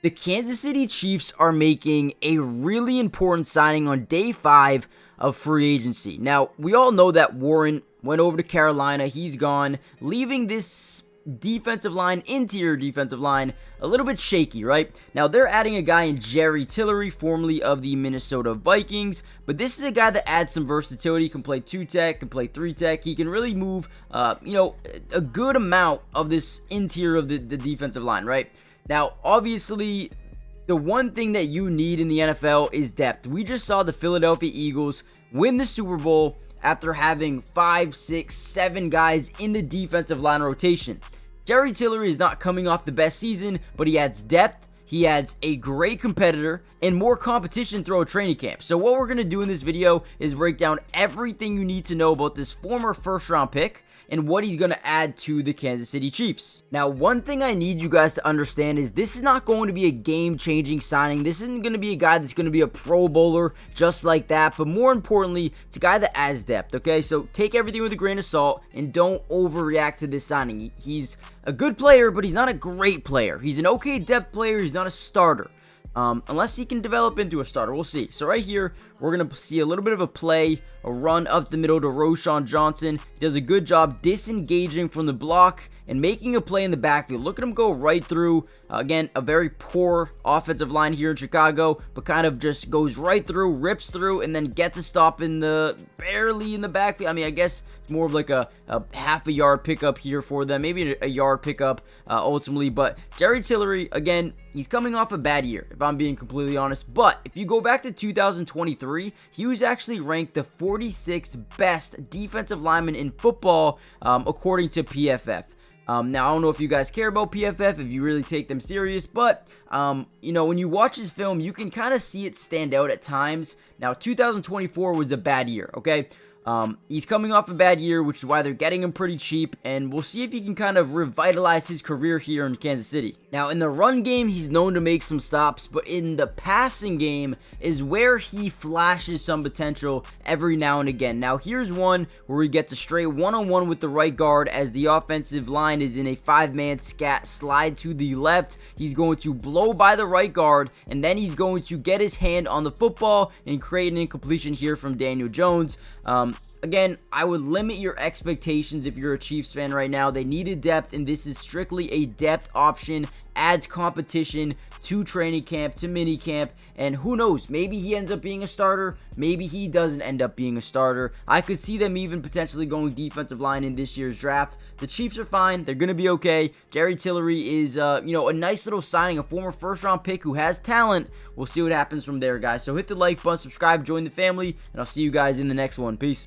The Kansas City Chiefs are making a really important signing on day 5 of free agency. Now, we all know that Warren went over to Carolina. He's gone, leaving this interior defensive line, a little bit shaky, right? Now, they're adding a guy in Tillery, formerly of the Minnesota Vikings, but this is a guy that adds some versatility. He can play 2-tech, can play 3-tech. He can really move, a good amount of this interior of the defensive line, right? Now, obviously, the one thing that you need in the NFL is depth. We just saw the Philadelphia Eagles win the Super Bowl after having 5, 6, 7 guys in the defensive line rotation. Tillery is not coming off the best season, but he adds depth. He adds a great competitor and more competition throughout training camp. So what we're going to do in this video is break down everything you need to know about this former first-round pick and what he's going to add to the Kansas City Chiefs. Now, one thing I need you guys to understand is this is not going to be a game-changing signing. This isn't going to be a guy that's going to be a Pro Bowler just like that, but more importantly, it's a guy that adds depth, okay? So take everything with a grain of salt and don't overreact to this signing. He's a good player, but he's not a great player. He's an okay depth player. He's not a starter. Unless he can develop into a starter. We'll see. So right here, we're going to see a little bit of a play, a run up the middle to Roschon Johnson. He does a good job disengaging from the block and making a play in the backfield. Look at him go right through. Again, a very poor offensive line here in Chicago, but kind of just goes right through, rips through, and then gets a stop barely in the backfield. I mean, I guess it's more of like a half a yard pickup here for them, maybe a yard pickup ultimately. But Tillery, again, he's coming off a bad year, if I'm being completely honest. But if you go back to 2023, he was actually ranked the 46th best defensive lineman in football, according to PFF. Now, I don't know if you guys care about PFF, if you really take them serious, but, when you watch his film, you can kind of see it stand out at times. Now, 2024 was a bad year, okay? He's coming off a bad year, which is why they're getting him pretty cheap, and we'll see if he can kind of revitalize his career here in Kansas City. Now, in the run game, he's known to make some stops, but in the passing game is where he flashes some potential every now and again. Now, here's one where he gets a straight one-on-one with the right guard as the offensive line is in a 5-man scat slide to the left. He's going to blow by the right guard, and then he's going to get his hand on the football and create an incompletion here from Daniel Jones. Again, I would limit your expectations if you're a Chiefs fan right now. They needed depth, and this is strictly a depth option. Adds competition to training camp, to mini camp, and who knows, maybe he ends up being a starter, maybe he doesn't end up being a starter. I could see them even potentially going defensive line in this year's draft. The Chiefs are fine, they're going to be okay. Tillery is, a nice little signing, a former first-round pick who has talent. We'll see what happens from there, guys. So hit the like button, subscribe, join the family, and I'll see you guys in the next one. Peace.